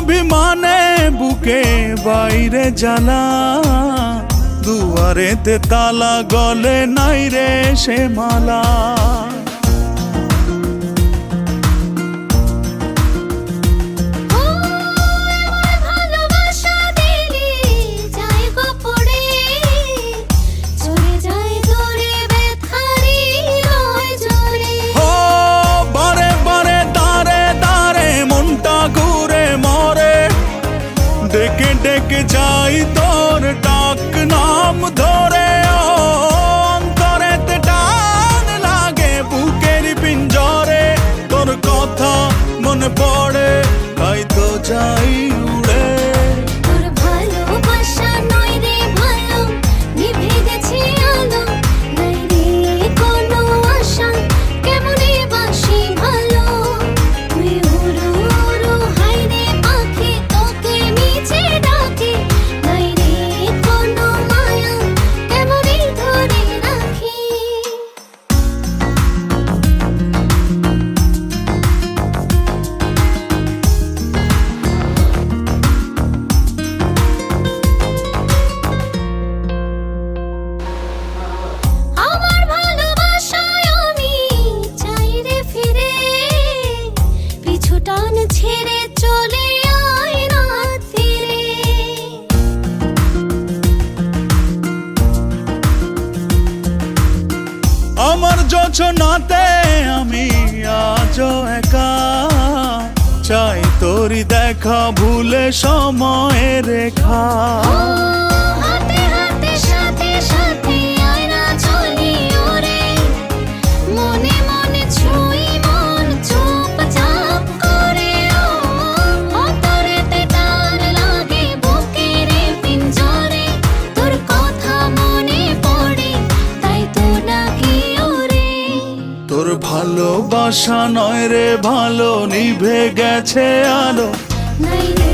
অভিমানে বুকে বাইরে জ্বালা, দুয়ারেতে তালা গলে নাই রে সে মালা। ডেকে ডেকে যাই তোর ডাক নাম ধরে, অন্তরেতে টান লাগে বুকের পিঞ্জরে। তোর কথা মনে পড়ে তাই তো যাই উড়ে। তোর ভালোবাসা নয় রে ভালো, নিভে গেছে আলো, নাই রে কোনো আশা, কেমনে বাসি ভালো। তুই উড়ো উড়ো হাই রে পাখি, তোকে নিচে ডাকে, নাই রে কোনো মায়া, কেমনে ধরে রাখি। আমার ভালোবাসায় আমি চাই রে ফিরে, পিছু টান ছেড়ে চলে আয় রাত ফিরে। আমার যোছনাতে আমি আজও একা, চাই তোরি দেখা ভুলে সময়ের রেখা। হাতে হাতে সাথে সাথে আয় না চলি ওরে, মনে মনে ছুঁই মন চুপচাপ করে। অন্তরেতে টান লাগে বুকের পিঞ্জরে, তোর কথা মনে পড়ে তাই তো ডাকি ওরে। তোর ভালোবাসা নয় রে ভালো, নিভে গেছে আলো, নাই রে